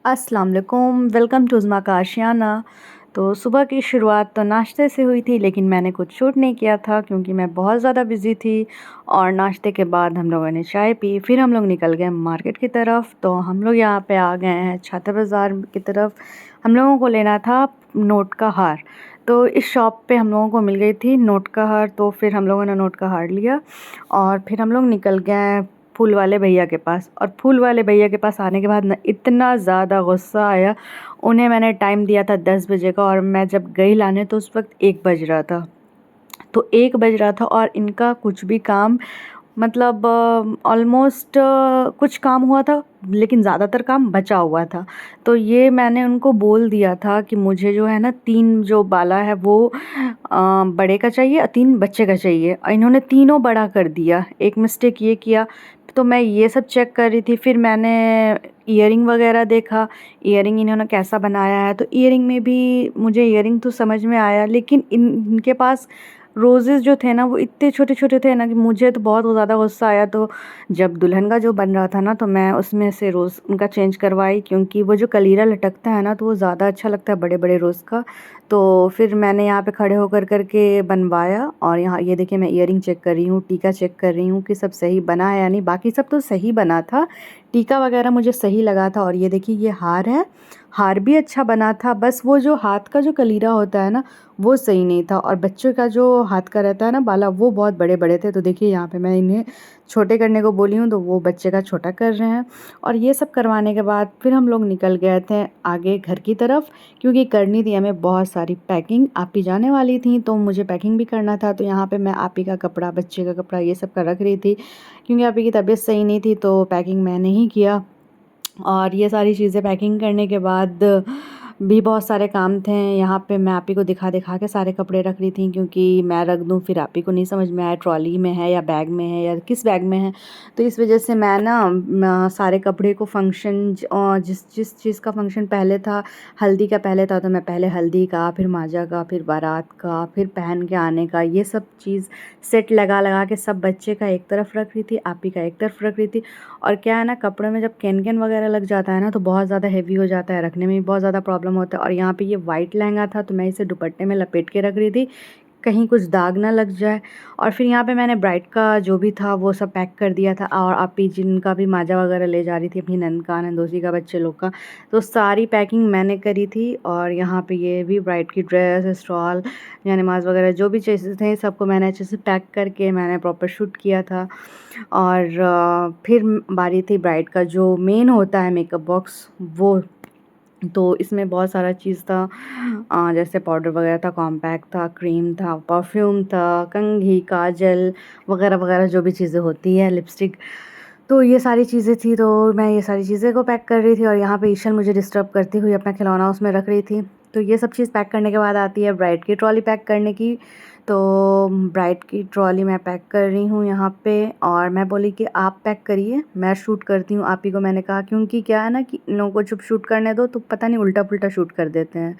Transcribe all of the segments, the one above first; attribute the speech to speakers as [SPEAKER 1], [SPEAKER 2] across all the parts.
[SPEAKER 1] अस्सलाम वालेकुम, welcome to उज़्मा का आशियाना। तो सुबह की शुरुआत तो नाश्ते से हुई थी, लेकिन मैंने कुछ शूट नहीं किया था क्योंकि मैं बहुत ज़्यादा बिज़ी थी। और नाश्ते के बाद हम लोगों ने चाय पी, फिर हम लोग निकल गए मार्केट की तरफ। तो हम लोग यहाँ पे आ गए हैं छाता बाज़ार की तरफ। हम लोगों को लेना था नोट का हार। तो इस शॉप पे हम लोगों को मिल गई थी नोट का हार, तो फिर हम लोगों ने नोट का हार लिया और फिर हम लोग निकल गए फूल वाले भैया के पास। और फूल वाले भैया के पास आने के बाद ना इतना ज़्यादा गुस्सा आया। उन्हें मैंने टाइम दिया था 10 बजे का, और मैं जब गई लाने तो उस वक्त 1 बज रहा था। तो 1 बज रहा था और इनका कुछ भी काम, मतलब ऑलमोस्ट कुछ काम हुआ था, लेकिन ज़्यादातर काम बचा हुआ था। तो ये मैंने उनको बोल दिया था कि मुझे जो है ना 3 जो बाला है वो बड़े का चाहिए और 3 बच्चे का चाहिए, और इन्होंने तीनों बड़ा कर दिया। एक मिस्टेक ये किया। तो मैं ये सब चेक कर रही थी, फिर मैंने ईयरिंग वगैरह देखा। ईयरिंग इन्होंने कैसा बनाया है, तो ईयरिंग में भी मुझे ईयरिंग तो समझ में आया, लेकिन इनके पास रोज़ेज़ जो थे ना वो इतने छोटे-छोटे थे ना कि मुझे तो बहुत ज़्यादा गुस्सा आया। तो जब दुल्हन का जो बन रहा था ना, तो मैं उसमें से रोज़ उनका चेंज करवाई, क्योंकि वो जो कलीरा लटकता है ना तो वो ज़्यादा अच्छा लगता है बड़े-बड़े रोज़ का। तो फिर मैंने यहाँ पे खड़े होकर के बनवाया, और यहाँ ये देखिए मैं ईयरिंग चेक कर रही हूँ, टीका चेक कर रही हूँ कि सब सही बना है या नहीं। बाकी सब तो सही बना था, टीका वगैरह मुझे सही लगा था। और ये देखिए ये हार है, हार भी अच्छा बना था, बस वो जो हाथ का जो कलीरा होता है ना वो सही नहीं था, और बच्चों का जो हाथ का रहता है ना बाला वो बहुत बड़े-बड़े थे। तो देखिए यहाँ पे मैं इन्हें छोटे करने को बोली हूँ तो वो बच्चे का छोटा कर रहे हैं। और ये सब करवाने के बाद फिर हम लोग निकल गए थे आगे घर की तरफ, क्योंकि करनी थी हमें बहुत सारी पैकिंग। आपी जाने वाली थी तो मुझे पैकिंग भी करना था। तो यहाँ पे मैं आपी का कपड़ा, बच्चे का कपड़ा, ये सब का रख रही थी, क्योंकि आपी की तबीयत सही नहीं थी तो पैकिंग मैंने ही किया। और ये सारी चीज़ें पैकिंग करने के बाद भी बहुत सारे काम थे। यहाँ पे मैं आप ही को दिखा के सारे कपड़े रख रही थी, क्योंकि मैं रख दूँ फिर आप ही को नहीं समझ में आया ट्रॉली में है या बैग में है या किस बैग में है। तो इस वजह से मैं ना सारे कपड़े को फंक्शन जिस जिस चीज़ का फंक्शन पहले था, हल्दी का पहले था, तो मैं पहले हल्दी का, फिर माजा का, फिर बारात का, फिर पहन के आने का, ये सब चीज़ सेट लगा के सब बच्चे का एक तरफ रख रही थी, आप ही का एक तरफ रख रही थी। और क्या है ना, कपड़े में जब कैन वगैरह लग जाता है ना तो बहुत ज़्यादा हेवी हो जाता है, रखने में भी बहुत ज़्यादा प्रॉब्लम होता है। और यहाँ पे ये वाइट लहंगा था तो मैं इसे दुपट्टे में लपेट के रख रही थी, कहीं कुछ दाग ना लग जाए। और फिर यहाँ पे मैंने ब्राइड का जो भी था वो सब पैक कर दिया था, और आपी जिनका भी माजा वगैरह ले जा रही थी अपनी नंद का, नंदोसी का, बच्चे लोग का, तो सारी पैकिंग मैंने करी थी। और यहाँ पे ये भी ब्राइड की ड्रेस, स्टॉल या नमाज वगैरह जो भी चीज़ें थे सबको मैंने अच्छे से पैक करके मैंने प्रॉपर शूट किया था। और फिर बारी थी ब्राइड का जो मेन होता है मेकअप बॉक्स, वो। तो इसमें बहुत सारा चीज़ था, जैसे पाउडर वगैरह था, कॉम्पैक्ट था, क्रीम था, परफ्यूम था, कंघी, काजल वगैरह वगैरह जो भी चीज़ें होती है, लिपस्टिक। तो ये सारी चीज़ें थी, तो मैं ये सारी चीज़ें को पैक कर रही थी, और यहाँ पे ईशल मुझे डिस्टर्ब करती हुई अपना खिलौना उसमें रख रही थी। तो ये सब चीज़ पैक करने के बाद आती है ब्राइड की ट्रॉली पैक करने की। तो ब्राइड की ट्रॉली मैं पैक कर रही हूँ यहाँ पे, और मैं बोली कि आप पैक करिए, मैं शूट करती हूँ। आप ही को मैंने कहा, क्योंकि क्या है ना कि इन लोगों को जब शूट करने दो तो पता नहीं उल्टा पुल्टा शूट कर देते हैं।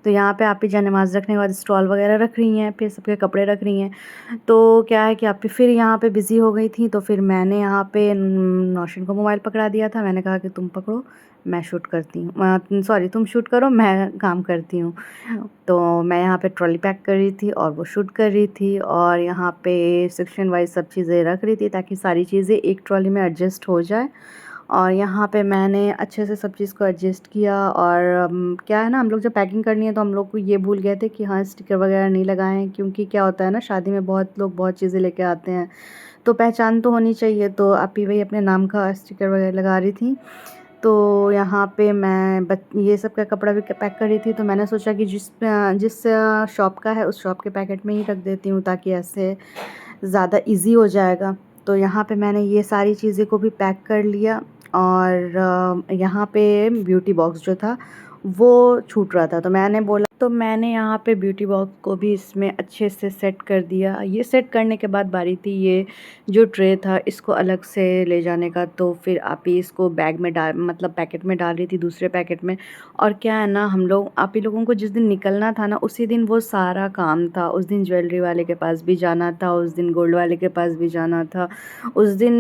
[SPEAKER 1] तो यहाँ पे आप ही जहाँ नमाज़ रखने के बाद स्टॉल वगैरह रख रही हैं, फिर सबके कपड़े रख रही हैं। तो क्या है कि आप फिर यहाँ पे बिज़ी हो गई थी, तो फिर मैंने यहाँ पे नौशीन को मोबाइल पकड़ा दिया था। मैंने कहा कि तुम पकड़ो, मैं शूट करती हूँ, सॉरी तुम शूट करो, मैं काम करती हूँ। तो मैं यहाँ पे ट्रॉली पैक कर रही थी और वो शूट कर रही थी, और यहाँ पे सेक्शन वाइज सब चीज़ें रख रही थी ताकि सारी चीज़ें एक ट्रॉली में एडजस्ट हो जाए। और यहाँ पे मैंने अच्छे से सब चीज़ को एडजस्ट किया। और क्या है ना, हम लोग जब पैकिंग करनी है तो हम लोग को ये भूल गए थे कि हाँ स्टिकर वगैरह नहीं लगाए हैं, क्योंकि क्या होता है ना, शादी में बहुत लोग बहुत चीज़ें लेके आते हैं, तो पहचान तो होनी चाहिए। तो आप ही वही अपने नाम का स्टिकर वगैरह लगा रही थी। तो यहाँ पे मैं ये सब का कपड़ा भी पैक कर रही थी। तो मैंने सोचा कि जिस शॉप का है उस शॉप के पैकेट में ही रख देती हूँ, ताकि ऐसे ज़्यादा इजी हो जाएगा। तो यहाँ पे मैंने ये सारी चीज़ें को भी पैक कर लिया। और यहाँ पे ब्यूटी बॉक्स जो था वो छूट रहा था, तो मैंने यहाँ पे ब्यूटी बॉक्स को भी इसमें अच्छे से सेट कर दिया। ये सेट करने के बाद बारी थी ये जो ट्रे था इसको अलग से ले जाने का। तो फिर आप ही इसको बैग में डाल, मतलब पैकेट में डाल रही थी, दूसरे पैकेट में। और क्या है ना, हम लोग आप ही लोगों को जिस दिन निकलना था ना उसी दिन वो सारा काम था। उस दिन ज्वेलरी वाले के पास भी जाना था, उस दिन गोल्ड वाले के पास भी जाना था, उस दिन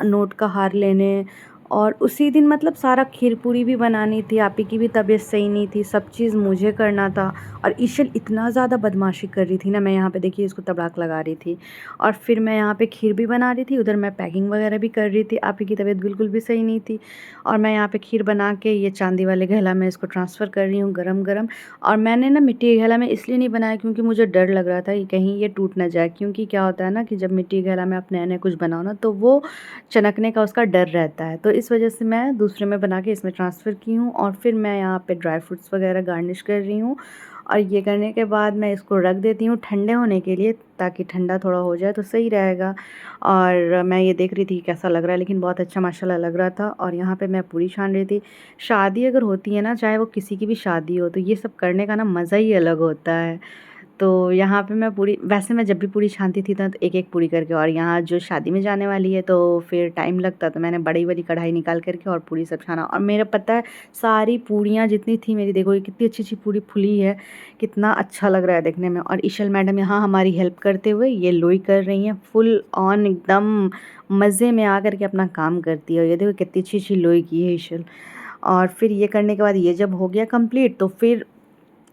[SPEAKER 1] नोट का हार लेने और उसी दिन मतलब सारा खीर पूरी भी बनानी थी, आपी की भी तबीयत सही नहीं थी, सब चीज़ मुझे करना था। और ईशल इतना ज़्यादा बदमाशी कर रही थी ना, मैं यहाँ पे देखिए इसको तड़ाक लगा रही थी और फिर मैं यहाँ पे खीर भी बना रही थी, उधर मैं पैकिंग वगैरह भी कर रही थी। आपी की तबीयत बिल्कुल भी सही नहीं थी और मैं यहाँ पे खीर बना के ये चांदी वाले घैला में इसको ट्रांसफ़र कर रही हूँ गरम गरम। और मैंने ना मिट्टी के घैला में इसलिए नहीं बनाया क्योंकि मुझे डर लग रहा था कि कहीं ये टूट ना जाए, क्योंकि क्या होता है ना कि जब मिट्टी के घैला में आप नया नया कुछ बनाओ ना तो वो चनकने का उसका डर रहता है। तो इस वजह से मैं दूसरे में बना के इसमें ट्रांसफ़र की हूँ और फिर मैं यहाँ पे ड्राई फ्रूट्स वगैरह गार्निश कर रही हूँ। और ये करने के बाद मैं इसको रख देती हूँ ठंडे होने के लिए, ताकि ठंडा थोड़ा हो जाए तो सही रहेगा। और मैं ये देख रही थी कैसा लग रहा है, लेकिन बहुत अच्छा माशाल्लाह लग रहा था। और यहाँ पे मैं पूरी छान रही थी। शादी अगर होती है ना, चाहे वो किसी की भी शादी हो, तो ये सब करने का ना मज़ा ही अलग होता है। तो यहाँ पे मैं पूरी, वैसे मैं जब भी पूरी छानती थी ना तो एक-एक पूरी करके, और यहाँ जो शादी में जाने वाली है तो फिर टाइम लगता, तो मैंने बड़ी वाली कढ़ाई निकाल कर के और पूरी सब छाना। और मेरा पता है सारी पूरियाँ जितनी थी मेरी, देखो ये कितनी अच्छी-अच्छी पूरी फूली है, कितना अच्छा लग रहा है देखने में। और इशल मैडम यहाँ हमारी हेल्प करते हुए ये लोई कर रही हैं, फुल ऑन एकदम मज़े में आकर के अपना काम करती है। और ये देखो कितनी अच्छी-अच्छी लोई की है इशल। और फिर ये करने के बाद ये जब हो गया कंप्लीट, तो फिर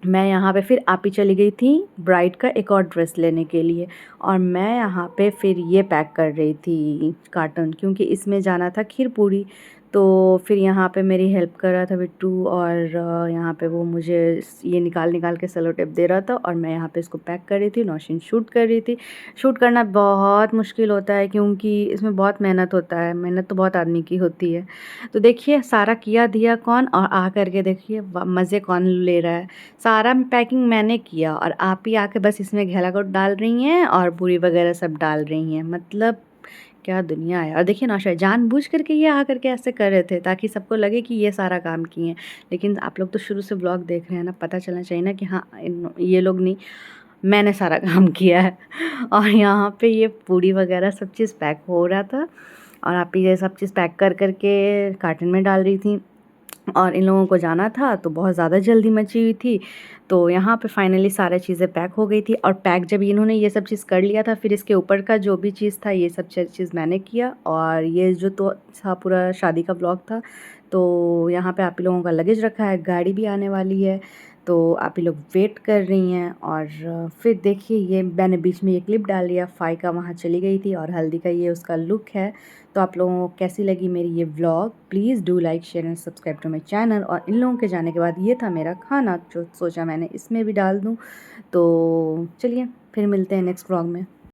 [SPEAKER 1] मैं यहाँ पे फिर आप ही चली गई थी ब्राइड का एक और ड्रेस लेने के लिए। और मैं यहाँ पे फिर ये पैक कर रही थी कार्टन, क्योंकि इसमें जाना था खीर पूरी। तो फिर यहाँ पे मेरी हेल्प कर रहा था बिट्टू, और यहाँ पे वो मुझे ये निकाल निकाल के सेलो टेप दे रहा था और मैं यहाँ पे इसको पैक कर रही थी, नौशीन शूट कर रही थी। शूट करना बहुत मुश्किल होता है क्योंकि इसमें बहुत मेहनत होता है, मेहनत तो बहुत आदमी की होती है। तो देखिए सारा किया दिया कौन, और आ करके देखिए मज़े कौन ले रहा है। सारा पैकिंग मैंने किया और आप ही आके बस इसमें घेला-घोट डाल रही हैं और पूरी वगैरह सब डाल रही हैं। मतलब क्या दुनिया है। और देखिए नौशा जानबूझ करके ये आ करके ऐसे कर रहे थे ताकि सबको लगे कि ये सारा काम किए हैं। लेकिन आप लोग तो शुरू से ब्लॉग देख रहे हैं ना, पता चलना चाहिए ना कि हाँ ये लोग नहीं, मैंने सारा काम किया है। और यहाँ पे ये पूड़ी वगैरह सब चीज़ पैक हो रहा था और आप ही ये सब चीज़ पैक कर के कार्टन में डाल रही थी। और इन लोगों को जाना था तो बहुत ज़्यादा जल्दी मची हुई थी। तो यहाँ पे फाइनली सारी चीज़ें पैक हो गई थी। और पैक जब इन्होंने ये सब चीज़ कर लिया था, फिर इसके ऊपर का जो भी चीज़ था ये सब चीज़ मैंने किया। और ये जो तो था पूरा शादी का ब्लॉग था। तो यहाँ पे आप ही लोगों का लगेज रखा है, गाड़ी भी आने वाली है, तो आप ही लोग वेट कर रही हैं। और फिर देखिए ये मैंने बीच में ये क्लिप डाल दिया, फ़ाइका वहाँ चली गई थी और हल्दी का ये उसका लुक है। तो आप लोगों को कैसी लगी मेरी ये vlog, please do like share and subscribe to my channel. और इन लोगों के जाने के बाद ये था मेरा खाना, जो सोचा मैंने इसमें भी डाल दूँ। तो चलिए फिर मिलते हैं नेक्स्ट व्लॉग में।